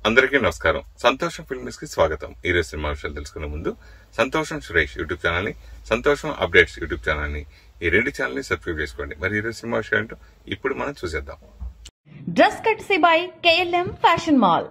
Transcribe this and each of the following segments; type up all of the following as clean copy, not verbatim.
అందరికీ నమస్కారం. సంతోషం ఫిల్మ్స్ కి స్వాగతం. ఈ రోజు సినిమా విషయాలు తెలుసుకునే ముందు సంతోషం సురేష్ యూట్యూబ్ ఛానల్ ని, సంతోషం అప్డేట్స్ యూట్యూబ్ ఛానల్ ని, ఈ రెండు ఛానల్ ని సబ్స్క్రైబ్ చేసుకోండి. మరి ఈ రోజు సినిమా విషయాలు ఏంటో ఇప్పుడు మనం చూసేద్దాం. Dress కట్సీ by KLM fashion mall.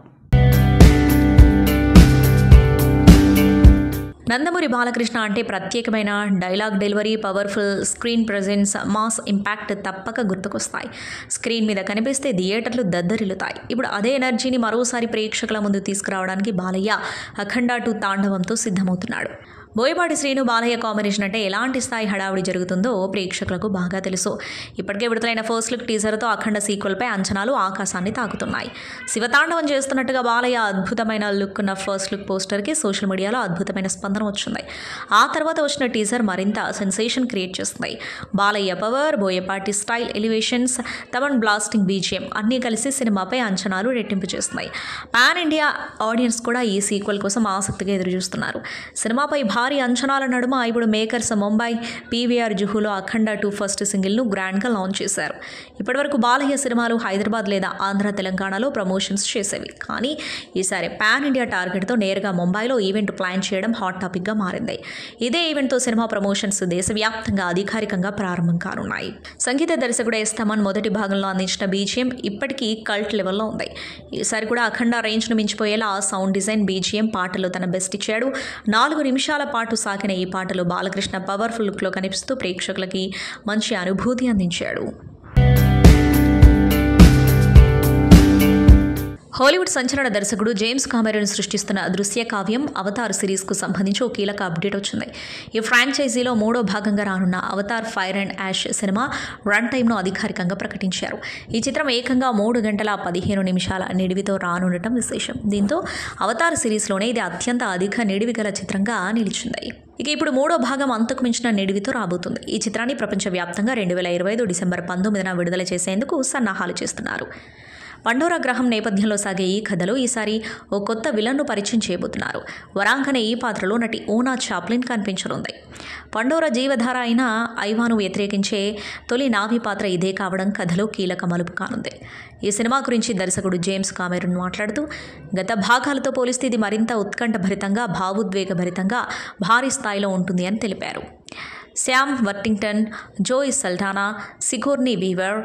Nandamuri Balakrishna అంటే ప్రత్యేకమైన dialogue delivery, powerful screen presence, mass impact తప్పక గుర్తుకొస్తాయి. స్క్రీన్ మీద కనిపిస్తే థియేటర్లు దద్దరిల్లుతాయి. ఇప్పుడు అదే ఎనర్జీని మరోసారి ప్రేక్షకుల ముందు తీసుకురావడానికి బాలయ్య అఖండ 2 తాండవంతో సిద్ధమవుతున్నాడు. బోయపాటి శ్రీను బాలయ్య కాంబినేషన్ అంటే ఎలాంటి స్థాయి హడావుడి జరుగుతుందో ప్రేక్షకులకు బాగా తెలుసు. ఇప్పటికే విడుదలైన ఫస్ట్ లుక్ టీజర్తో అఖండ సీక్వెల్పై అంచనాలు ఆకాశాన్ని తాకుతున్నాయి. శివతాండవం చేస్తున్నట్టుగా బాలయ్య అద్భుతమైన లుక్ ఉన్న ఫస్ట్ లుక్ పోస్టర్కి సోషల్ మీడియాలో అద్భుతమైన స్పందన వచ్చింది. ఆ తర్వాత వచ్చిన టీజర్ మరింత సెన్సేషన్ క్రియేట్ చేస్తుంది. Balayya power, Boyapati style, elevations, Thaman blasting BGM అన్నీ కలిసి సినిమాపై అంచనాలు రెట్టింపు చేస్తున్నాయి. పాన్ ఇండియా ఆడియన్స్ కూడా ఈ సీక్వెల్ కోసం ఆసక్తిగా ఎదురుచూస్తున్నారు. సినిమాపై భారీ అంచనాల నడుమ ఇప్పుడు మేకర్స్ ముంబై PVR జుహులో అఖండ 2 ఫస్ట్ సింగిల్ను గ్రాండ్గా లాంచ్ చేశారు. ఇప్పటివరకు బాలయ్య సినిమాలు హైదరాబాద్ లేదా ఆంధ్ర, తెలంగాణలో ప్రమోషన్స్ చేసేవి. కానీ ఈసారి పాన్ ఇండియా టార్గెట్తో నేరుగా ముంబైలో ఈవెంట్ ప్లాన్ చేయడం హాట్ టాపిక్గా మారింది. ఇదే ఈవెంట్తో సినిమా ప్రమోషన్స్ దేశవ్యాప్తంగా అధికారికంగా ప్రారంభం కానున్నాయి. సంగీత దర్శకుడు S. తమన్ మొదటి భాగంలో అందించిన BGM ఇప్పటికీ కల్ట్ లెవెల్లో ఉంది. ఈసారి కూడా అఖండ రేంజ్ను మించిపోయేలా సౌండ్ డిజైన్, BGM, పాటలు తన బెస్ట్ ఇచ్చాడు. 4 నిమిషాల పాటు సాగిన ఈ పాటలో బాలకృష్ణ పవర్ఫుల్ లుక్లో కనిపిస్తూ ప్రేక్షకులకి మంచి అనుభూతి అందించాడు. హాలీవుడ్ సంచలన దర్శకుడు జేమ్స్ కామెరూన్ సృష్టిస్తున్న దృశ్య కావ్యం అవతార్ సిరీస్కు సంబంధించి ఓ కీలక అప్డేట్ వచ్చింది. ఈ ఫ్రాంచైజీలో 3వ భాగంగా రానున్న Avatar Fire and Ash cinema run టైమ్ను అధికారికంగా ప్రకటించారు. ఈ చిత్రం ఏకంగా 3 గంటల 15 నిమిషాల నిడివితో రానుండటం విశేషం. దీంతో అవతార్ సిరీస్లోనే ఇది అత్యంత అధిక నిడివి గల చిత్రంగా నిలిచింది. ఇక ఇప్పుడు 3వ భాగం అంతకు మించిన నిడివితో రాబోతుంది. ఈ చిత్రాన్ని ప్రపంచవ్యాప్తంగా 2025 డిసెంబర్ 19న విడుదల చేసేందుకు సన్నాహాలు చేస్తున్నారు. పండోరా గ్రహం నేపథ్యంలో సాగే ఈ కథలో ఈసారి ఓ కొత్త విలన్ను పరిచయం చేయబోతున్నారు. వరాంగ్ అనే ఈ పాత్రలో నటి ఓనా చాప్లిన్ కనిపించనుంది. పండోరా జీవధార అయిన ఐవాను వ్యతిరేకించే తొలి నావి పాత్ర ఇదే కావడం కథలో కీలక మలుపు కానుంది. ఈ సినిమా గురించి దర్శకుడు జేమ్స్ కామెరూన్ మాట్లాడుతూ, గత భాగాలతో పోలిస్తే ఇది మరింత ఉత్కంఠభరితంగా, భావోద్వేగభరితంగా, భారీ స్థాయిలో ఉంటుంది అని తెలిపారు. Sam వర్టింగ్టన్, Joy సల్టానా, సిగోర్నీ Weaver,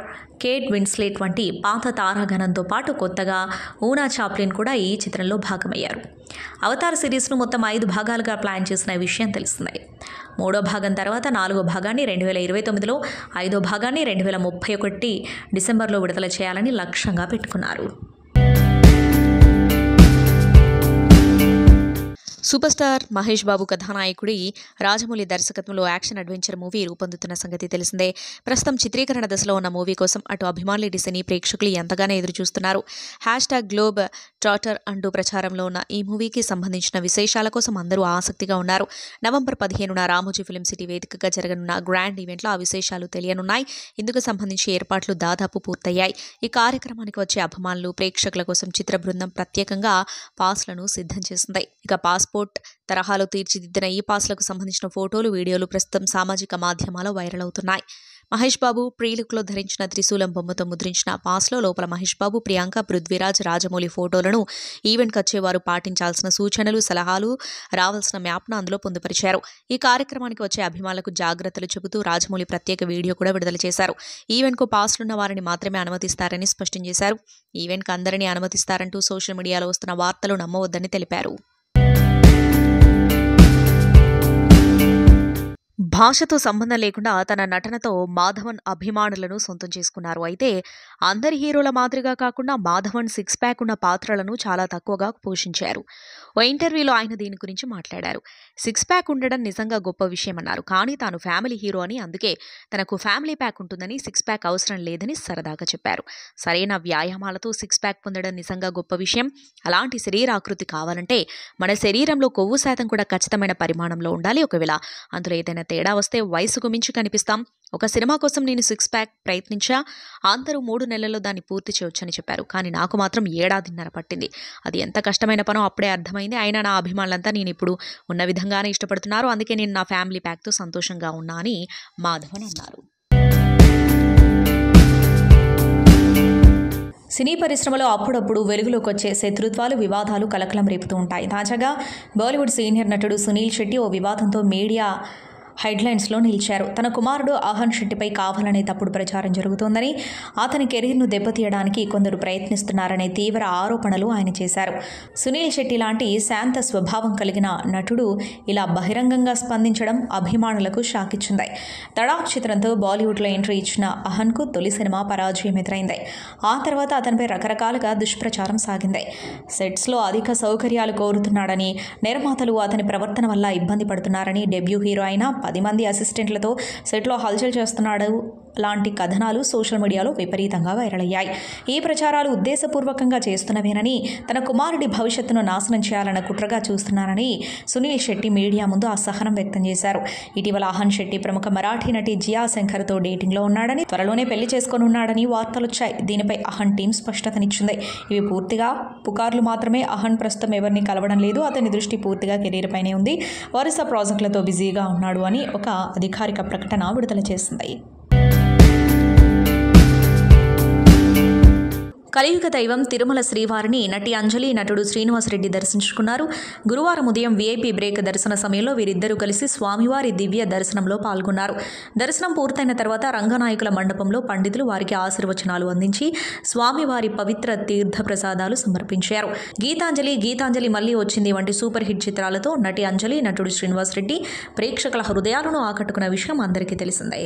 Kate Winslet వంటి పాత తారాగణంతో పాటు కొత్తగా ఓనా చాప్లిన్ కూడా ఈ చిత్రంలో భాగమయ్యారు. అవతార్ సిరీస్ను మొత్తం 5 భాగాలుగా ప్లాన్ చేసిన విషయం తెలుస్తుంది. 3వ భాగం తర్వాత 4వ భాగాన్ని 2029లో, 5వ భాగాన్ని 2031 డిసెంబర్లో విడుదల చేయాలని లక్ష్యంగా పెట్టుకున్నారు. సూపర్ స్టార్ మహేష్ బాబు కథానాయకుడి రాజమౌళి దర్శకత్వంలో యాక్షన్ అడ్వెంచర్ మూవీ రూపొందుతున్న సంగతి తెలిసిందే. ప్రస్తుతం చిత్రీకరణ దశలో ఉన్న మూవీ కోసం అటు అభిమానులు, సినీ ప్రేక్షకులు ఎంతగానో ఎదురుచూస్తున్నారు. #గ్లోబ్ ట్రాటర్ అంటూ ప్రచారంలో ఉన్న ఈ మూవీకి సంబంధించిన విశేషాల కోసం అందరూ ఆసక్తిగా ఉన్నారు. నవంబర్ 15న రామోజీ ఫిల్మ్ సిటీ వేదికగా జరగనున్న గ్రాండ్ ఈవెంట్లో ఆ విశేషాలు తెలియనున్నాయి. ఇందుకు సంబంధించి ఏర్పాట్లు దాదాపు పూర్తయ్యాయి. ఈ కార్యక్రమానికి వచ్చే అభిమానులు, ప్రేక్షకుల కోసం చిత్ర బృందం ప్రత్యేకంగా పాస్లను సిద్ధం చేసింది. ఇక పాస్పోర్ట్ తరహాలో తీర్చిదిద్దిన ఈ పాస్లకు సంబంధించిన ఫోటోలు, వీడియోలు ప్రస్తుతం సామాజిక మాధ్యమాల్లో వైరల్ అవుతున్నాయి. మహేష్ బాబు ప్రీలుక్లో ధరించిన త్రిశూలం బొమ్మతో ముద్రించిన పాస్లో లోపల మహేష్ బాబు, ప్రియాంక, పృథ్వీరాజ్, రాజమౌళి ఫోటోలను, ఈవెంట్కి వచ్చేవారు పాటించాల్సిన సూచనలు, సలహాలు, రావాల్సిన మ్యాప్ను అందులో పొందుపరిచారు. ఈ కార్యక్రమానికి వచ్చే అభిమానులకు జాగ్రత్తలు చెబుతూ రాజమౌళి ప్రత్యేక వీడియో కూడా విడుదల చేశారు. ఈవెంట్కు పాస్లున్న వారిని మాత్రమే అనుమతిస్తారని స్పష్టం చేశారు. ఈవెంట్కు అందరినీ అనుమతిస్తారంటూ సోషల్ మీడియాలో వస్తున్న వార్తలు నమ్మవద్దని తెలిపారు. భాషతో సంబంధం లేకుండా తన నటనతో మాధవన్ అభిమానులను సొంతం చేసుకున్నారు. అయితే అందరి హీరోల మాదిరిగా కాకుండా మాధవన్ 6 ప్యాక్ ఉన్న పాత్రలను చాలా తక్కువగా పోషించారు. ఓ ఇంటర్వ్యూలో ఆయన దీని గురించి మాట్లాడారు. 6 ప్యాక్ ఉండడం నిజంగా గొప్ప విషయమన్నారు. కానీ తాను ఫ్యామిలీ హీరో అని, అందుకే తనకు ఫ్యామిలీ ప్యాక్ ఉంటుందని, 6 ప్యాక్ అవసరం లేదని సరదాగా చెప్పారు. సరైన వ్యాయామాలతో 6 ప్యాక్ పొందడం నిజంగా గొప్ప విషయం. అలాంటి శరీరాకృతి కావాలంటే మన శరీరంలో కొవ్వు శాతం కూడా ఖచ్చితమైన పరిమాణంలో ఉండాలి. ఒకవేళ అందులో ఏదైనా తేడా వస్తే వయసుకు మించి కనిపిస్తాం. ఒక సినిమా కోసం నేను 6 ప్యాక్ ప్రయత్నించా. అందరూ 3 నెలల్లో దాన్ని పూర్తి చేయొచ్చని చెప్పారు. కానీ నాకు మాత్రం 1.5 ఏళ్లు పట్టింది. అది ఎంత కష్టమైన పనో అప్పుడే అర్థమైంది. అయినా నా అభిమానులంతా నేను ఇప్పుడు ఉన్న విధంగానే ఇష్టపడుతున్నారు. అందుకే నేను నా ఫ్యామిలీ ప్యాక్తో సంతోషంగా ఉన్నా అని మాధవన్ అన్నారు. సినీ పరిశ్రమలో అప్పుడప్పుడు వెలుగులోకి వచ్చే శత్రుత్వాలు, వివాదాలు కలకలం రేపుతూ ఉంటాయి. తాజాగా బాలీవుడ్ సీనియర్ నటుడు సునీల్ శెట్టి ఓ వివాదంతో మీడియా హెడ్లైన్స్లో నిలిచారు. తన కుమారుడు అహన్ శెట్టిపై కావాలనే తప్పుడు ప్రచారం జరుగుతోందని, అతని కెరీర్ను దెబ్బతీయడానికి కొందరు ప్రయత్నిస్తున్నారనే తీవ్ర ఆరోపణలు ఆయన చేశారు. సునీల్ శెట్టి లాంటి శాంత స్వభావం కలిగిన నటుడు ఇలా బహిరంగంగా స్పందించడం అభిమానులకు షాక్ ఇచ్చింది. తడాక్ చిత్రంతో బాలీవుడ్లో ఎంట్రీ ఇచ్చిన అహన్కు తొలి సినిమా పరాజయం ఎదురైంది. ఆ తర్వాత అతనిపై రకరకాలుగా దుష్ప్రచారం సాగింది. సెట్స్లో అధిక సౌకర్యాలు కోరుతున్నాడని, నిర్మాతలు అతని ప్రవర్తన వల్ల ఇబ్బంది పడుతున్నారని, డెబ్యూ హీరో అయిన 10 మంది అసిస్టెంట్లతో సెట్లో హల్చల్ చేస్తున్నాడు లాంటి కథనాలు సోషల్ మీడియాలో విపరీతంగా వైరల్ అయ్యాయి. ఈ ప్రచారాలు ఉద్దేశపూర్వకంగా చేస్తున్నవేనని, తన కుమారుడి భవిష్యత్తును నాశనం చేయాలన్న కుట్రగా చూస్తున్నారని సునీల్ శెట్టి మీడియా ముందు అసహనం వ్యక్తం చేశారు. ఇటీవల అహన్ శెట్టి ప్రముఖ మరాఠీ నటి జియా శంకర్తో డేటింగ్లో ఉన్నాడని, త్వరలోనే పెళ్లి చేసుకోనున్నాడని వార్తలొచ్చాయి. దీనిపై అహన్ టీం స్పష్టతనిచ్చింది. ఇవి పూర్తిగా పుకార్లు మాత్రమే. అహన్ ప్రస్తుతం ఎవరిని కలవడం లేదు. అతని దృష్టి పూర్తిగా కెరీర్ పైనే ఉంది. వరుస ప్రాజెక్టులతో బిజీగా ఉన్నాడు అని ఒక అధికారిక ప్రకటన విడుదల చేసింది. కలియుగ దైవం తిరుమల శ్రీవారిని నటి అంజలి, నటుడు శ్రీనివాస్ రెడ్డి దర్శించుకున్నారు. గురువారం ఉదయం వీఐపీ బ్రేక్ దర్శన సమయంలో వీరిద్దరూ కలిసి స్వామివారి దివ్య దర్శనంలో పాల్గొన్నారు. దర్శనం పూర్తయిన తర్వాత రంగనాయకుల మండపంలో పండితులు వారికి ఆశీర్వచనాలు అందించి స్వామివారి పవిత్ర తీర్థ ప్రసాదాలు సమర్పించారు. గీతాంజలి మళ్లీ వచ్చింది వంటి సూపర్ హిట్ చిత్రాలతో నటి అంజలి, నటుడు శ్రీనివాస్ రెడ్డి ప్రేక్షకుల హృదయాలను ఆకట్టుకున్న విషయం అందరికీ తెలిసిందే.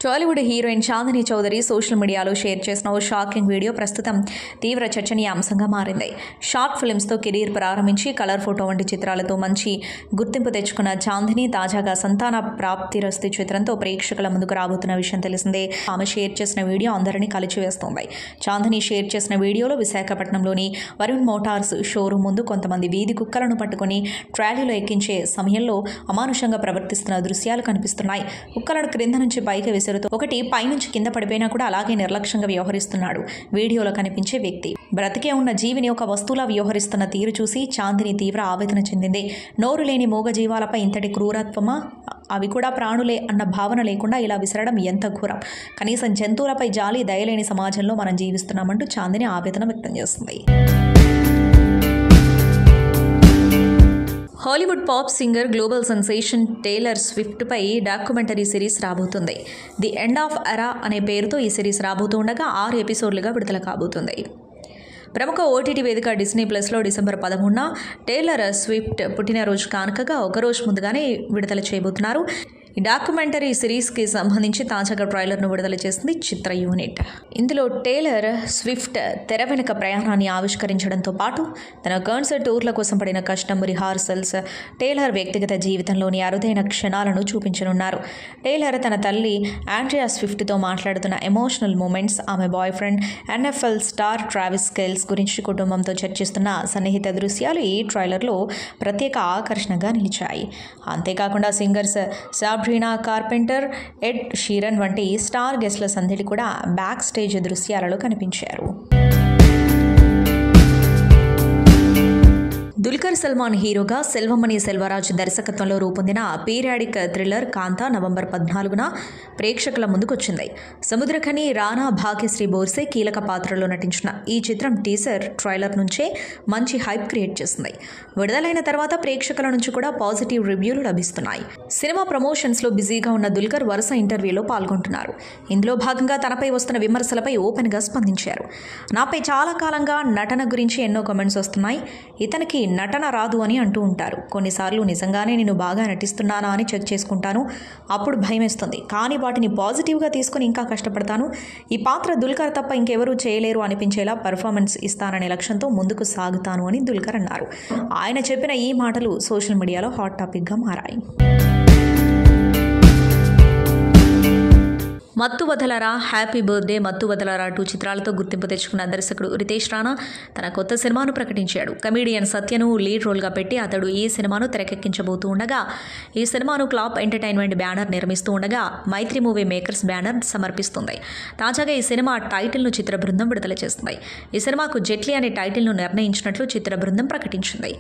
టాలీవుడ్ హీరోయిన్ చాందిని చౌదరి సోషల్ మీడియాలో షేర్ చేసిన ఓ షాకింగ్ వీడియో ప్రస్తుతం తీవ్ర చర్చనీయాంశంగా మారింది. షార్ట్ ఫిల్మ్స్తో కెరీర్ ప్రారంభించి కలర్ ఫోటో వంటి చిత్రాలతో మంచి గుర్తింపు తెచ్చుకున్న చాందిని తాజాగా సంతాన ప్రాప్తిరస్తు చిత్రంతో ప్రేక్షకుల ముందుకు రాబోతున్న విషయం తెలిసిందే. ఆమె షేర్ చేసిన వీడియో అందరినీ కలిచివేస్తోంది. చాందిని షేర్ చేసిన వీడియోలో విశాఖపట్నంలోని వరుణ్ మోటార్స్ షోరూం ముందు కొంతమంది వీధి కుక్కలను పట్టుకుని ట్రాలీలో ఎక్కించే సమయంలో అమానుషంగా ప్రవర్తిస్తున్న దృశ్యాలు కనిపిస్తున్నాయి. కుక్కలను క్రింద నుంచి పైకి విసురు ఒకటి పైనుంచి కింద పడిపోయినా కూడా అలాగే నిర్లక్ష్యంగా వ్యవహరిస్తున్నాడు వీడియోలో కనిపించే వ్యక్తి. బ్రతికే ఉన్న జీవిని ఒక వస్తువులా వ్యవహరిస్తున్న తీరు చూసి చాందిని తీవ్ర ఆవేదన చెందింది. నోరు లేని మూగ జీవాలపై ఇంతటి క్రూరత్వమా? అవి కూడా ప్రాణులే అన్న భావన లేకుండా ఇలా విసరడం ఎంత ఘోరం. కనీసం జంతువులపై జాలి, దయలేని సమాజంలో మనం జీవిస్తున్నామంటూ చాందిని ఆవేదన వ్యక్తం చేస్తుంది. Hollywood pop singer, global sensation Taylor స్విఫ్ట్పై డాక్యుమెంటరీ సిరీస్ రాబోతుంది. ది ఎండ్ ఆఫ్ ఎరా అనే పేరుతో ఈ సిరీస్ రాబోతూ ఉండగా 6 ఎపిసోడ్లుగా విడుదల కాబోతుంది. ప్రముఖ ఓటీటీ వేదిక డిస్నీ ప్లస్లో డిసెంబర్ 13న టేలర్ స్విఫ్ట్ పుట్టినరోజు కానుకగా ఒకరోజు ముందుగానే విడుదల చేయబోతున్నారు. ఈ డాక్యుమెంటరీ సిరీస్కి సంబంధించి తాజాగా ట్రైలర్ను విడుదల చేసింది చిత్ర యూనిట్. ఇందులో టేలర్ స్విఫ్ట్ తెర వెనుక ప్రయాణాన్ని ఆవిష్కరించడంతో పాటు తన కాన్సర్ట్ టూర్ల కోసం పడిన కష్టం, రిహార్సల్స్, టేలర్ వ్యక్తిగత జీవితంలోని అరుదైన క్షణాలను చూపించనున్నారు. టేలర్ తన తల్లి ఆండ్రియా స్విఫ్ట్తో మాట్లాడుతున్న ఎమోషనల్ మూమెంట్స్, ఆమె boyfriend NFL star Travis Kelce గురించి కుటుంబంతో చర్చిస్తున్న సన్నిహిత దృశ్యాలు ఈ ట్రైలర్లో ప్రత్యేక ఆకర్షణగా నిలిచాయి. అంతేకాకుండా సింగర్స్ సాబ్రీనా కార్పెంటర్, ఎడ్ షీరన్ వంటి స్టార్ గెస్ట్ల సందడి కూడా బ్యాక్ స్టేజ్ దృశ్యాలలో కనిపించారు. దుల్కర్ సల్మాన్ హీరోగా సెల్వమణి సెల్వరాజ్ దర్శకత్వంలో రూపొందిన పీరియాడిక్ థ్రిల్లర్ కాంతా నవంబర్ 14న ప్రేక్షకుల ముందుకొచ్చింది. సముద్రఖని, రానా, భాగ్యశ్రీ బోర్సే కీలక పాత్రలో నటించిన ఈ చిత్రం టీజర్, ట్రైలర్ నుంచే మంచి హైప్ క్రియేట్ చేసింది. విడుదలైన తర్వాత ప్రేక్షకుల నుంచి కూడా పాజిటివ్ రివ్యూలు లభిస్తున్నాయి. సినిమా ప్రమోషన్స్లో బిజీగా ఉన్న దుల్కర్ వరుస ఇంటర్వ్యూలో పాల్గొంటున్నారు. ఇందులో భాగంగా తనపై వస్తున్న విమర్శలపై ఓపెన్గా స్పందించారు. నాపై చాలా కాలంగా నటన గురించి ఎన్నో కామెంట్స్ వస్తున్నాయి. ఇతనికి నటన రాదు అని అంటూ ఉంటారు. కొన్నిసార్లు నిజంగానే నేను బాగా నటిస్తున్నానా అని చెక్ చేసుకుంటాను. అప్పుడు భయమేస్తుంది. కానీ వాటిని పాజిటివ్గా తీసుకుని ఇంకా కష్టపడతాను. ఈ పాత్ర దుల్కర్ తప్ప ఇంకెవరూ చేయలేరు అనిపించేలా పర్ఫార్మెన్స్ ఇస్తాననే లక్ష్యంతో ముందుకు సాగుతాను అని దుల్కర్ అన్నారు. ఆయన చెప్పిన ఈ మాటలు సోషల్ మీడియాలో హాట్ టాపిక్గా మారాయి. మత్తు వదలరా, హ్యాపీ బర్త్డే, మత్తు వదలరా 2 చిత్రాలతో గుర్తింపు తెచ్చుకున్న దర్శకుడు రితేష్ రాణా తన కొత్త సినిమాను ప్రకటించాడు. కమీడియన్ సత్యను లీడ్ రోల్గా పెట్టి అతడు ఈ సినిమాను తెరకెక్కించబోతూ ఉండగా, ఈ సినిమాను క్లాప్ ఎంటర్టైన్మెంట్ బ్యానర్ నిర్మిస్తూ ఉండగా మైత్రి మూవీ మేకర్స్ బ్యానర్ సమర్పిస్తుంది. తాజాగా ఈ సినిమా టైటిల్ను చిత్ర బృందం విడుదల చేస్తుంది. ఈ సినిమాకు జెట్లీ అనే టైటిల్ను నిర్ణయించినట్లు చిత్ర బృందం ప్రకటించింది.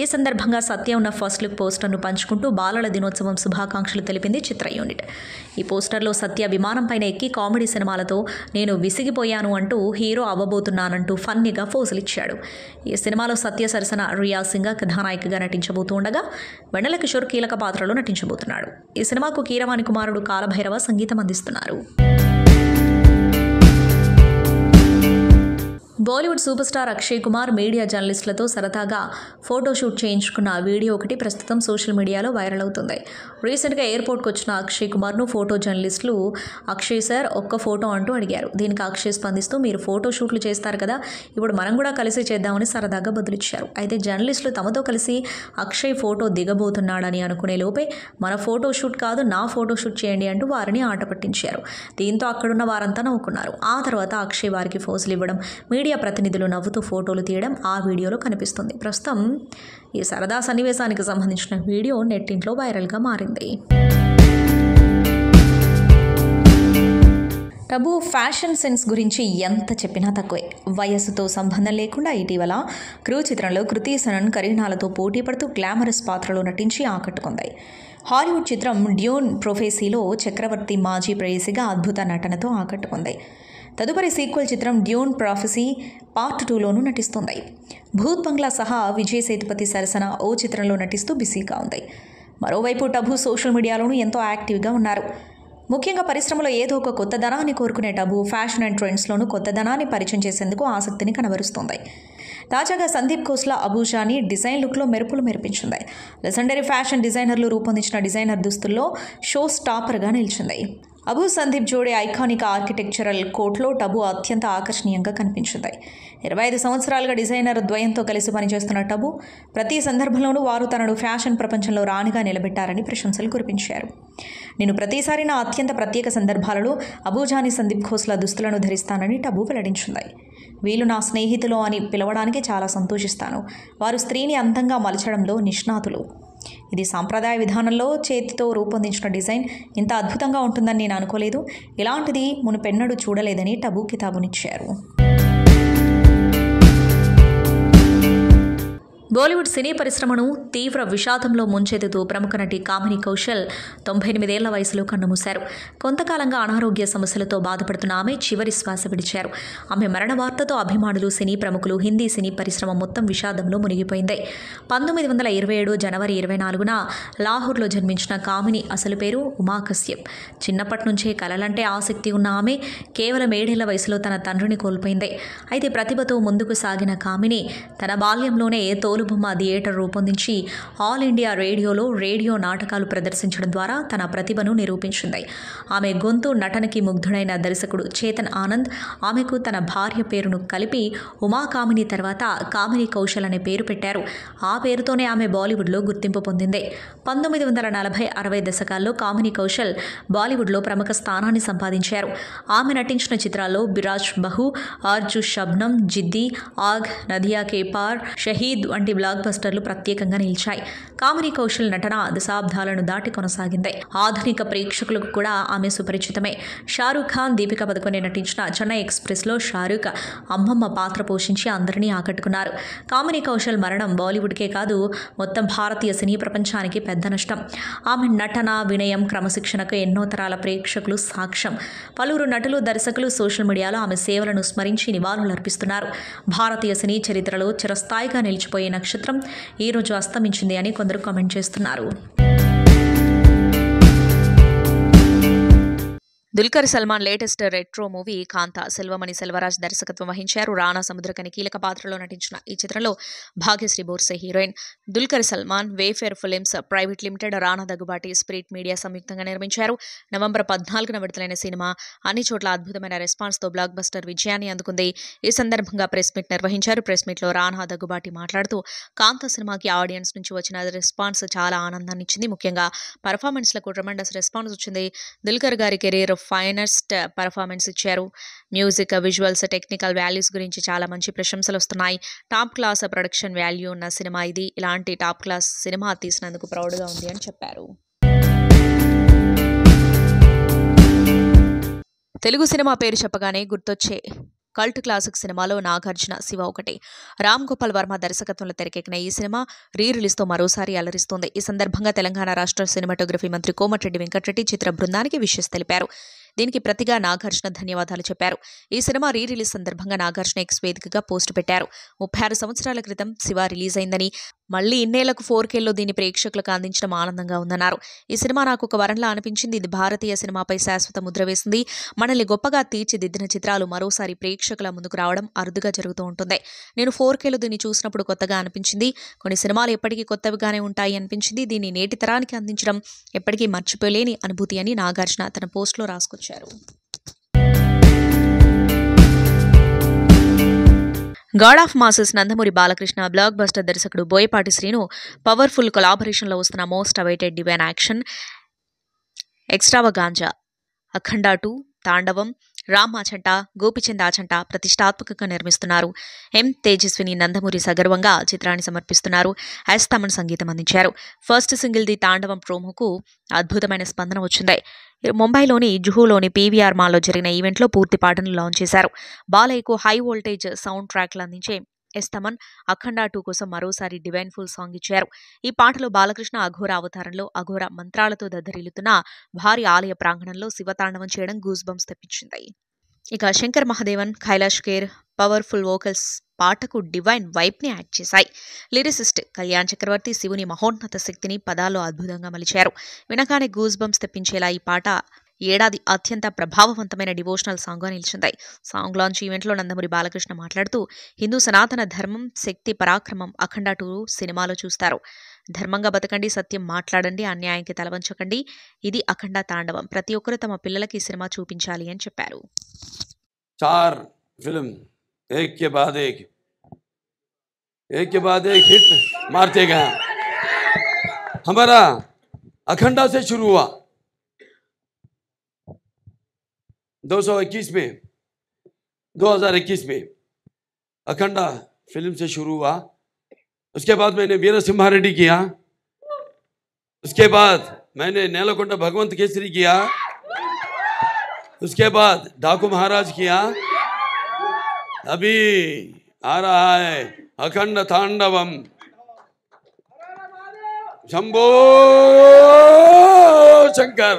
ఈ సందర్భంగా సత్య ఉన్న ఫస్ట్ లుక్ పోస్టర్ను పంచుకుంటూ బాలల దినోత్సవం శుభాకాంక్షలు తెలిపింది చిత్ర యూనిట్. ఈ పోస్టర్లో సత్య విమానం విమానంపైన ఎక్కి కామెడీ సినిమాలతో నేను విసిగిపోయాను అంటూ హీరో అవ్వబోతున్నానంటూ ఫన్నీగా ఫోజులిచ్చాడు. ఈ సినిమాలో సత్య సరసన రియా సింగ్ కథానాయికగా నటించబోతూ ఉండగా వెన్నెల కిషోర్ కీలక పాత్రలో నటించబోతున్నాడు. ఈ సినిమాకు కీరవాణి కుమారుడు కాలభైరవ సంగీతం అందిస్తున్నారు. Bollywood superstar Akshay Kumar media జర్నలిస్టులతో సరదాగా ఫోటోషూట్ చేయించుకున్న వీడియో ఒకటి ప్రస్తుతం సోషల్ మీడియాలో వైరల్ అవుతుంది. రీసెంట్గా ఎయిర్పోర్ట్కి వచ్చిన అక్షయ్ కుమార్ను ఫోటో జర్నలిస్టులు అక్షయ్ సార్ ఒక్క ఫోటో అంటూ అడిగారు. దీనికి అక్షయ్ స్పందిస్తూ మీరు ఫోటో షూట్లు చేస్తారు కదా, ఇప్పుడు మనం కూడా కలిసి చేద్దామని సరదాగా బదులిచ్చారు. అయితే జర్నలిస్టులు తమతో కలిసి అక్షయ్ ఫోటో దిగబోతున్నాడని అనుకునే లోపే మన ఫోటో షూట్ కాదు, నా ఫోటో షూట్ చేయండి అంటూ వారిని ఆట పట్టించారు. దీంతో అక్కడున్న వారంతా నవ్వుకున్నారు. ఆ తర్వాత అక్షయ్ వారికి ఫోజులు ఇవ్వడం, మీడియా ప్రతినిధులు నవ్వుతూ ఫోటోలు తీయడం ఆ వీడియోలో కనిపిస్తుంది. ప్రస్తుతం ఈ సరదా సన్నివేశానికి సంబంధించిన వీడియో నెట్టింట్లో వైరల్గా మారింది. టబు ఫ్యాషన్ సెన్స్ గురించి ఎంత చెప్పినా తక్కువే. వయస్సుతో సంబంధం లేకుండా ఇటీవల క్రూ చిత్రంలో కృతి సనన్, కరీనాలతో పోటీ పడుతూ గ్లామరస్ పాత్రలో నటించి ఆకట్టుకుంది. హాలీవుడ్ చిత్రం డ్యూన్ ప్రొఫెసీలో చక్రవర్తి మాజీ ప్రేయసిగా అద్భుత నటనతో ఆకట్టుకుంది. తదుపరి సీక్వెల్ చిత్రం డ్యూన్ ప్రాఫెసీ పార్ట్ 2లోనూ నటిస్తుంది. భూత్ బంగ్లా సహా విజయ్ సేతుపతి సరసన ఓ చిత్రంలో నటిస్తూ బిజీగా ఉంది. మరోవైపు టబు సోషల్ మీడియాలోనూ ఎంతో యాక్టివ్గా ఉన్నారు. ముఖ్యంగా పరిశ్రమలో ఏదో ఒక కొత్తదనాన్ని కోరుకునే టబు ఫ్యాషన్ అండ్ ట్రెండ్స్లోనూ కొత్తదనాన్ని పరిచయం చేసేందుకు ఆసక్తిని కనబరుస్తోంది. తాజాగా సందీప్ ఖోస్లా అబూజాని డిజైన్ లుక్లో మెరుపులు మెరిపించింది. లెజెండరీ ఫ్యాషన్ డిజైనర్లు రూపొందించిన డిజైనర్ దుస్తుల్లో షో స్టాపర్గా నిలిచింది. అబూ సందీప్ జోడే ఐకానిక్ ఆర్కిటెక్చరల్ కోట్లో టబు అత్యంత ఆకర్షణీయంగా కనిపించింది. 25 సంవత్సరాలుగా డిజైనర్ ద్వయంతో కలిసి పనిచేస్తున్న టబు ప్రతి సందర్భంలోనూ వారు తనను ఫ్యాషన్ ప్రపంచంలో రాణిగా నిలబెట్టారని ప్రశంసలు కురిపించారు. నేను ప్రతిసారి నా అత్యంత ప్రత్యేక సందర్భాలలో అబూజాని సందీప్ ఖోస్లా దుస్తులను ధరిస్తానని టబు వెల్లడించింది. వీళ్ళు నా స్నేహితులు అని పిలవడానికి చాలా సంతోషిస్తాను. వారు స్త్రీని అందంగా మలచడంలో నిష్ణాతులు. ఇది సాంప్రదాయ విధానంలో చేతితో రూపొందించిన డిజైన్ ఇంత అద్భుతంగా ఉంటుందని నేను అనుకోలేదు. ఇలాంటిది మునుపెన్నడూ చూడలేదని టబు కితాబునిచ్చారు. బాలీవుడ్ సినీ పరిశ్రమను తీవ్ర విషాదంలో ముంచెత్తుతూ ప్రముఖ నటి కామిని కౌశల్ 98 ఏళ్ల వయసులో కన్నుమూశారు. కొంతకాలంగా అనారోగ్య సమస్యలతో బాధపడుతున్న ఆమె చివరి శ్వాస విడిచారు. ఆమె మరణ వార్తతో అభిమానులు, సినీ ప్రముఖులు, హిందీ సినీ పరిశ్రమ మొత్తం విషాదంలో మునిగిపోయింది. 1927 జనవరి 24న లాహోర్లో జన్మించిన కామిని అసలు పేరు ఉమా కశ్యప్. చిన్నప్పటి నుంచే కళలంటే ఆసక్తి ఉన్న ఆమె కేవలం 7 ఏళ్ల వయసులో తన తండ్రిని కోల్పోయింది. అయితే ప్రతిభతో ముందుకు సాగిన కామిని తన బాల్యంలోనే తోలుబొమ్మ థియేటర్ రూపొందించి ఆల్ ఇండియా రేడియోలో రేడియో నాటకాలు ప్రదర్శించడం ద్వారా తన ప్రతిభను నిరూపించింది. ఆమె గొంతు నటనకి ముగ్ధుడైన దర్శకుడు చేతన్ ఆనంద్ ఆమెకు తన భార్య పేరును కలిపి ఉమా కామిని తర్వాత కామిని కౌశల్ అనే పేరు పెట్టారు. ఆ పేరుతోనే ఆమె బాలీవుడ్లో గుర్తింపు పొందింది. 1940-60 దశకాల్లో కామిని కౌశల్ బాలీవుడ్లో ప్రముఖ స్థానాన్ని సంపాదించారు. ఆమె నటించిన చిత్రాల్లో బిరాజ్ బహు, ఆర్జు షబ్నం, జిద్ది, ఆగ్, నదియా కే పార్, షహీద్ వంటి బ్లాక్ బస్టర్లు ప్రత్యేకంగా నిలిచాయి. కామిని కౌశల్ నటన దశాబ్దాలను దాటి కొనసాగింది. ఆధునిక ప్రేక్షకులకు కూడా ఆమె సుపరిచితమే. షారూఖ్ ఖాన్, దీపికా పదుకొనే నటించిన చెన్నై ఎక్స్ప్రెస్లో షారూఖ్ అమ్మమ్మ పాత్ర పోషించి అందరినీ ఆకట్టుకున్నారు. కామిని కౌశల్ మరణం బాలీవుడ్కే కాదు మొత్తం భారతీయ సినీ ప్రపంచానికి పెద్ద నష్టం. ఆమె నటన, వినయం, క్రమశిక్షణకు ఎన్నో తరాల ప్రేక్షకులు సాక్ష్యం. పలువురు నటులు, దర్శకులు సోషల్ మీడియాలో ఆమె సేవలను స్మరించి నివాళులర్పిస్తున్నారు. భారతీయ సినీ చరిత్రలో చిరస్థాయిగా నిలిచిపోయే నక్షత్రం ఈరోజు అస్తమించింది అని కొందరు కామెంట్ చేస్తున్నారు. Dulquer Salmaan latest retro movie Kaantha Selvamani Selvaraj దర్శకత్వం వహించారు. రానా సముద్రకని కీలక పాత్రలో నటించిన ఈ చిత్రంలో Bhagyashri Borse heroine. Dulquer Salmaan, Wayfarer Films private limited, Rana Daggubati, Spirit Media సంయుక్తంగా నిర్మించారు. నవంబర్ 14న విడుదలైన సినిమా అన్ని చోట్ల అద్భుతమైన రెస్పాన్స్తో బ్లాక్ బస్టర్ విజయాన్ని అందుకుంది. ఈ సందర్భంగా ప్రెస్ మీట్ నిర్వహించారు. ప్రెస్ మీట్లో రానా దగ్గుబాటి మాట్లాడుతూ కాంతా సినిమాకి ఆడియన్స్ నుంచి వచ్చిన రెస్పాన్స్ చాలా ఆనందాన్ని ఇచ్చింది. ముఖ్యంగా పర్ఫార్మెన్స్లకు ట్రెమెండస్ రెస్పాన్స్ వచ్చింది. దుల్కర్ గారి కెరీర్ ఫైనెస్ట్ పర్ఫార్మెన్స్ ఇచ్చారు. మ్యూజిక్, విజువల్స్, టెక్నికల్ వాల్యూస్ గురించి చాలా మంచి ప్రశంసలు వస్తున్నాయి. టాప్ క్లాస్ ప్రొడక్షన్ వాల్యూ ఉన్న సినిమా ఇది. ఇలాంటి టాప్ క్లాస్ సినిమా తీసినందుకు ప్రౌడ్గా ఉంది అని చెప్పారు. తెలుగు సినిమా పేరు చెప్పగానే గుర్తొచ్చే కల్ట్ క్లాసిక్ సినిమాలో నాగార్జున, శివ ఒకటి. రామ్ గోపాల్ వర్మ దర్శకత్వంలో తెరకెక్కిన ఈ సినిమా రిలీజ్తో మరోసారి అలరిస్తోంది. ఈ సందర్భంగా తెలంగాణ రాష్ట్ర సినిమాటోగ్రఫీ మంత్రి కోమటిరెడ్డి వెంకటరెడ్డి చిత్ర బృందానికి విషెస్ తెలిపారు. దీనికి ప్రతిగా నాగార్జున ధన్యవాదాలు చెప్పారు. ఈ సినిమా రీ రిలీజ్ సందర్భంగా నాగార్జున ఎక్స్ వేదికగా పోస్టు పెట్టారు. 36 సంవత్సరాల క్రితం శివ రిలీజ్ అయిందని, మళ్లీ ఇన్నేళ్లకు 4Kలో దీన్ని ప్రేక్షకులకు అందించడం ఆనందంగా ఉందన్నారు. ఈ సినిమా నాకు ఒక వరంలా అనిపించింది. ఇది భారతీయ సినిమాపై శాశ్వత ముద్ర వేసింది. మనల్ని గొప్పగా తీర్చిదిద్దిన చిత్రాలు మరోసారి ప్రేక్షకుల ముందుకు రావడం అరుదుగా జరుగుతూ ఉంటుంది. నేను 4Kలో దీన్ని చూసినప్పుడు కొత్తగా అనిపించింది. కొన్ని సినిమాలు ఎప్పటికీ కొత్తవిగానే ఉంటాయి అనిపించింది. దీన్ని నేటి తరానికి అందించడం ఎప్పటికీ మర్చిపోలేని అనుభూతి అని నాగార్జున తన పోస్టులో రాసుకొచ్చారు. God of masses Nandamuri Balakrishna, blockbuster దర్శకుడు బోయపాటి శ్రీను పవర్ఫుల్ కొలాబరేషన్లో వస్తున్న most awaited divine action extravaganza Akhanda 2, Tandavam, Ram Achanta, Gopichand Achanta ప్రతిష్టాత్మకంగా నిర్మిస్తున్నారు. ఎం తేజస్విని నందమూరి సగర్వంగా చిత్రాన్ని సమర్పిస్తున్నారు. ఎస్ తమన్ సంగీతం అందించారు. ఫస్ట్ సింగిల్ ది తాండవం ప్రోమోకు అద్భుతమైన స్పందన వచ్చింది. ముంబైలోని జుహూలోని పీవీఆర్ మాల్లో జరిగిన ఈవెంట్లో పూర్తి పాటను లాంచ్ చేశారు. బాలయ్యకు హై వోల్టేజ్ సౌండ్ ట్రాక్లు అందించే ఎస్ తమన్ అఖండ 2 కోసం మరోసారి డివైన్ ఫుల్ సాంగ్ ఇచ్చారు. ఈ పాటలో బాలకృష్ణ అఘోర అవతారంలో అఘోర మంత్రాలతో దద్దరిల్లుతున్న భారీ ఆలయ ప్రాంగణంలో శివతాండవం చేయడం గూస్ బంప్స్ తెప్పించింది. ఇక శంకర్ మహాదేవన్, కైలాష్ ఖేర్ పవర్ఫుల్ వోకల్స్ పాటకు డివైన్ వైబ్ని యాడ్ చేశాయి. లిరిసిస్ట్ కళ్యాణ్ చక్రవర్తి శివుని మహోన్నత శక్తిని పదాల్లో అద్భుతంగా మలిచారు. వినగానే గూస్ బంప్స్ తెప్పించేలా ఈ పాట ఏడాది అత్యంత ప్రభావవంతమైన డివోషనల్ సాంగ్గా నిలిచింది. సాంగ్ లాంచ్ ఈవెంట్లో నందమూరి బాలకృష్ణ మాట్లాడుతూ, హిందూ సనాతన ధర్మం, శక్తి పరాక్రమం అఖండ 2 సినిమాలో చూస్తారు. ధర్మంగా బతకండి, సత్యం మాట్లాడండి, అన్యాయానికి తలవంచకండి. ఇది అఖండ తాండవం. ప్రతి ఒక్కరూ తమ పిల్లలకి ఈ సినిమా చూపించాలి అని చెప్పారు. 4 फिल्म एक के बाद एक हिट मारते गए. हमारा अखंडा से शुरू हुआ 2021 में अखंडा फिल्म से शुरू हुआ. उसके बाद मैंने वीर सिम्हारेड्डी किया. उसके बाद मैंने नेलकोंडा भगवंत केसरी किया. उसके बाद डाकू महाराज किया. अभी आ रहा है अखंड तांडवम. शंभो शंकर.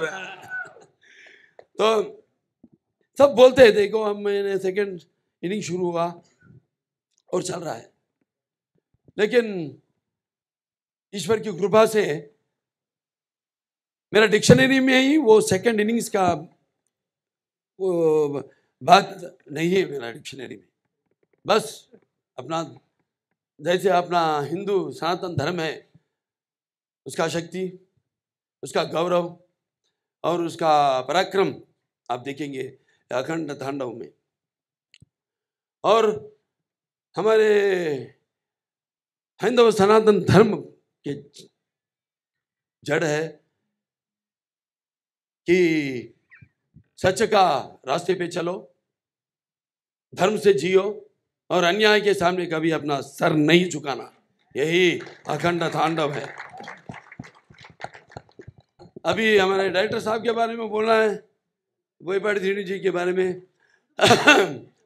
तो सब बोलते हैं देखो हम मैंने सेकंड इनिंग शुरू हुआ और चल रहा है, लेकिन ईश्वर की कृपा से मेरा डिक्शनरी में ही वो सेकंड इनिंग्स का वो बात नहीं है. मेरा डिक्शनरी में बस अपना जैसे अपना हिंदू सनातन धर्म है, उसका शक्ति, उसका गौरव और उसका पराक्रम आप देखेंगे अखंड तांडव में. और हमारे हिंदू सनातन धर्म के जड़ है कि सच का रास्ते पे चलो, धर्म से जियो और अन्याय के सामने कभी अपना सर नहीं झुकाना. यही अखंड तांडव है. अभी हमारे डायरेक्टर साहब के बारे में बोलना है, बोयपाटी श्रीनु जी के बारे में.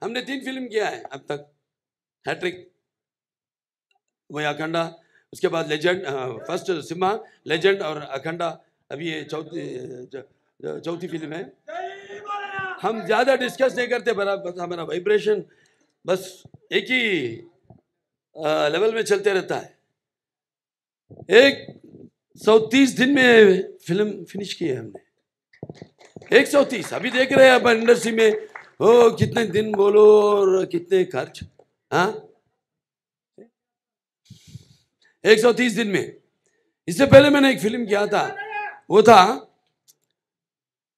हमने 3 फिल्म किया है अब तक, हैट्रिक, वही अखंडा, उसके बाद लेजेंड, फर्स्ट सिम्हा, लेजेंड और अखंडा. अभी ये चौथी फिल्म है. हम ज़्यादा डिस्कस नहीं करते, बराबर हमारा वाइब्रेशन बस एक ही लेवल में चलते रहता है. 130 दिन में फिल्म फिनिश की है हमने. 130. अभी देख रहे हैं अपन इंडस्ट्री में हो कितने दिन बोलो और कितने खर्च. हाँ, 130 दिन में. इससे पहले मैंने एक फिल्म किया था, वो था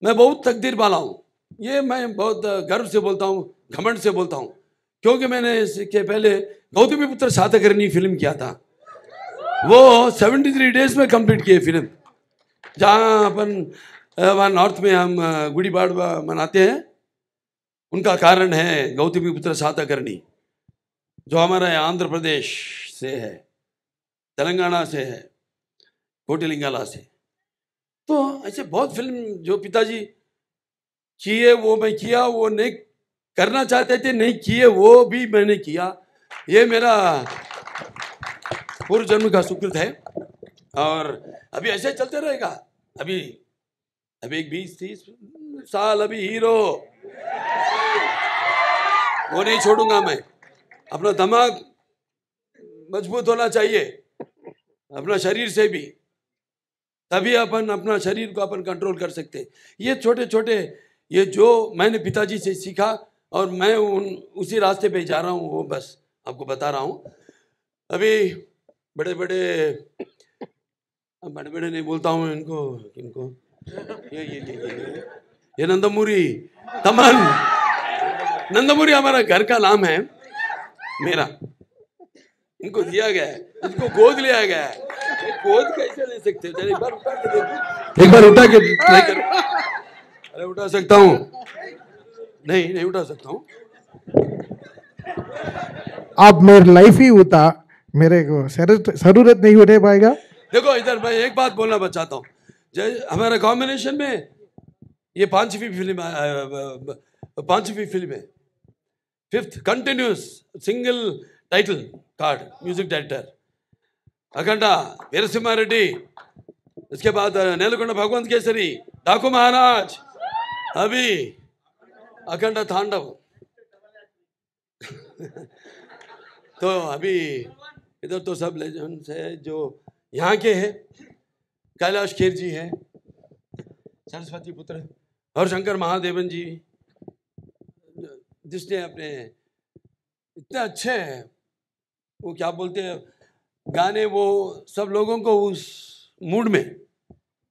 मैं बहुत तकदीर वाला हूँ. ये मैं बहुत गर्व से बोलता हूँ, घमंड से बोलता हूँ, क्योंकि मैंने इसके पहले गौतमीपुत्र सातकर्णी फिल्म किया था. वो 73 डेज में कंप्लीट किए फिल्म. जहाँ अपन वहाँ नॉर्थ में हम गुड़ी पाड़वा मनाते हैं, उनका कारण है गौतमीपुत्र सातकर्णी, जो हमारा आंध्र प्रदेश से है, तेलंगाना से है, कोटिलिंगाला से. तो ऐसे बहुत फिल्म जो पिताजी किए वो मैं किया, वो नहीं करना चाहते थे नहीं किए, वो भी मैंने किया. ये मेरा पूर्व जन्म का सुकृत है और अभी ऐसे चलते रहेगा. अभी एक 20-30 साल अभी हीरो, वो नहीं छोड़ूंगा मैं। अपना दिमाग मजबूत होना चाहिए, अपना शरीर से भी, तभी अपन अपना शरीर को अपन कंट्रोल कर सकते हैं। ये छोटे छोटे, ये जो मैंने पिताजी से सीखा और मैं उसी रास्ते पे जा रहा हूँ, वो बस आपको बता रहा हूँ। अभी बड़े बड़े नहीं बोलता हूँ इनको, ये नंदमुरी, तमन नंदमुरी हमारा घर का नाम है मेरा, इनको दिया गया है, इनको गोद लिया गया है। गोद कैसे ले सकते हो? एक बार उठा के देखो, एक बार उठा के ट्राई करो। अरे उठा सकता हूँ? नहीं उठा सकता हूँ। आप मेरे लाइफ ही होता, मेरे को जरूरत नहीं होने पाएगा। देखो इधर मैं एक बात बोलना चाहता हूँ, हमारा कॉम्बिनेशन में ये पांचवी फिल्म है, fifth continuous single title card, music director Akhanda Veerasimha Reddy, इसके बाद नेलकोंडा भगवंत केसरी, डाकू महाराज, अभी अखंडा तांडव। तो अभी इधर तो सब लेजेंड्स है जो यहाँ के हैं। कैलाश खेर जी हैं, सरस्वती पुत्र, और शंकर महादेवन जी, जिसने अपने इतने अच्छे हैं, वो क्या बोलते हैं गाने, वो सब लोगों को उस मूड में,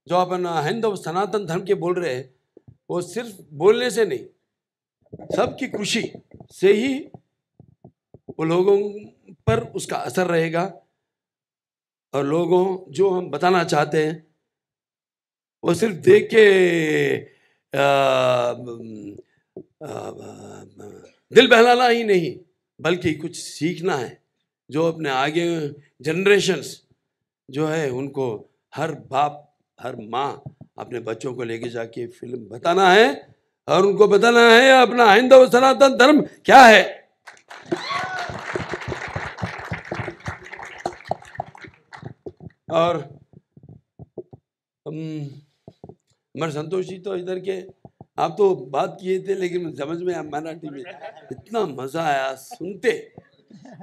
जो अपन हिंदू सनातन धर्म के बोल रहे हैं, वो सिर्फ बोलने से नहीं, सबकी खुशी से ही वो लोगों पर उसका असर रहेगा। और लोगों जो हम बताना चाहते हैं वो सिर्फ देख के दिल बहलाना ही नहीं, बल्कि कुछ सीखना है, जो अपने आगे जनरेशन्स जो है उनको हर बाप हर माँ अपने बच्चों को लेके जाके फिल्म बताना है, और उनको बताना है अपना हिंदू सनातन धर्म क्या है। और हमारे संतोष जी तो इधर के, आप तो बात किए थे लेकिन समझ में मराठी में इतना मजा आया सुनते।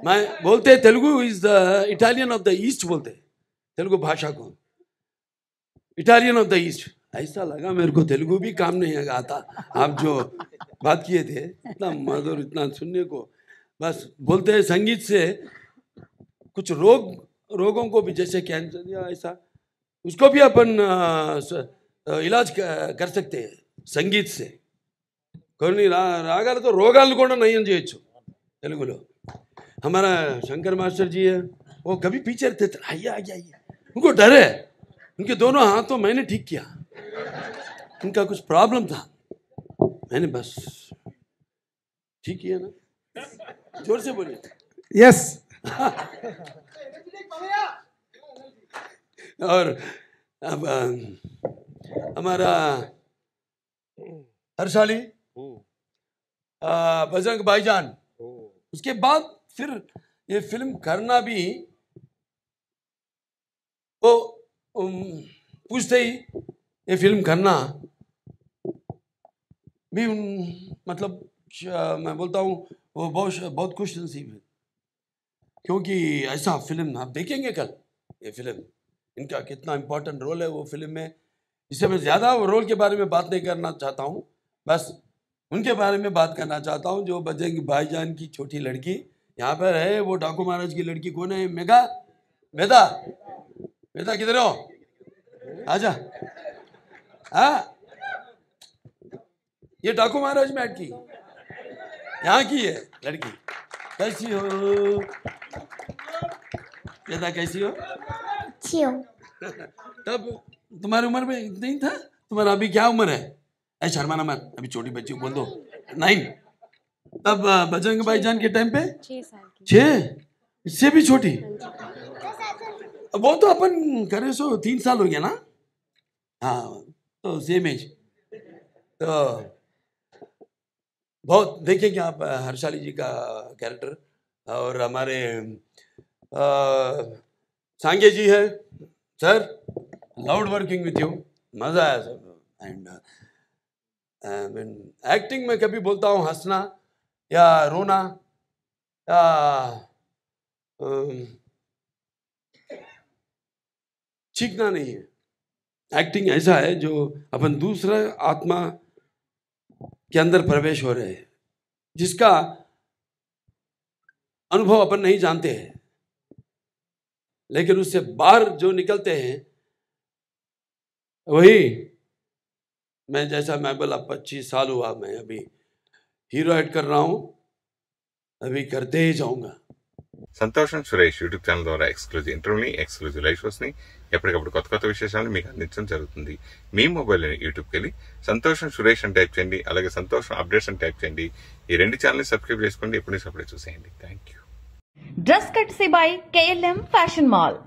मैं बोलते Telugu is the Italian of the east, बोलते तेलुगु भाषा को इटालियन ऑफ द ईस्ट। ऐसा लगा मेरे को तेलुगु भी काम नहीं आता। आप जो बात किए थे इतना मधुर, इतना सुनने को, बस बोलते हैं संगीत से कुछ रोगों को भी, जैसे कैंसर या ऐसा, उसको भी अपन इलाज कर सकते हैं సంగీత్ से। కొన్ని రాగాలు तो రోగాలను కూడా నయం చేయొచ్చు తెలుగులో। हमारा शंकर मास्टर जी है, वो कभी पीछे रहते थे, आइए आइए आइए, उनको डर है, उनके दोनों हाथों मैंने ठीक किया, उनका कुछ प्रॉब्लम था, मैंने बस ठीक किया ना। जोर से बोलिए। यस। और अब हमारा हर्षाली, बजरंग भाईजान, उसके बाद फिर ये फिल्म करना भी, वो पूछते ही ये फिल्म करना भी मतलब मैं बोलता हूँ वो बहुत खुश नसीब है, क्योंकि ऐसा फिल्म आप देखेंगे कल। ये फिल्म, इनका कितना इम्पोर्टेंट रोल है वो फिल्म में। इससे मैं ज़्यादा रोल के बारे में बात नहीं करना चाहता हूँ, बस उनके बारे में बात करना चाहता हूँ। जो बजरंग भाईजान की छोटी लड़की यहाँ पर है, वो डाकू महाराज की लड़की कौन है? मेघा, वेदा किधर हो? आजा। हाँ, ये डाकू महाराज में की, यहाँ की है लड़की। कैसी हो वेदा, कैसी हो? अच्छी हो। तब तुम्हारी उम्र में नहीं था, तुम्हारा अभी क्या उम्र है? ऐ शर्माना मत, अभी छोटी बच्ची को बोल दो 9। तब बजरंग भाईजान के टाइम पे 6 साल की। 6? इससे भी छोटी? वो तो अपन करे सो 3 साल हो गया ना। हाँ, तो सेम एज। तो बहुत देखेंगे आप हर्षाली जी का कैरेक्टर। और हमारे सांगे जी है, sir loved working with you, मजा आया सर। एंड एक्टिंग में कभी बोलता हूँ हंसना या रोना या चीखना नहीं है। एक्टिंग ऐसा है जो अपन दूसरा आत्मा के अंदर प्रवेश हो रहे हैं, जिसका अनुभव अपन नहीं जानते हैं, लेकिन उससे बाहर जो निकलते हैं वही मैं, जैसा मैं बोला 25 साल हुआ, मैं अभी हीरो एक्ट कर रहा हूं, अभी करते ही जाऊंगा। సంతోషం సురేష్ యూట్యూబ్ ఛానల్ ద్వారా ఎక్స్క్లూజివ్ ఇంటర్వ్యూని, ఎక్స్క్లూజివ్ లైవ్ షోస్ ని ఎప్పటికప్పుడు కొత్త కొత్త విశేషాలను మీకు అందించడం జరుగుతుంది. మీ మొబైల్ యూట్యూబ్కి వెళ్ళి సంతోషం సురేష్ అని టైప్ చేయండి, అలాగే సంతోషం అప్డేట్స్ అని టైప్ చేయండి. ఈ రెండు ఛానల్ని సబ్స్క్రైబ్ చేసుకోండి, ఎప్పుడు అప్పుడే చూసేయండి. Thank you. Dress కట్సీ by KLM fashion mall.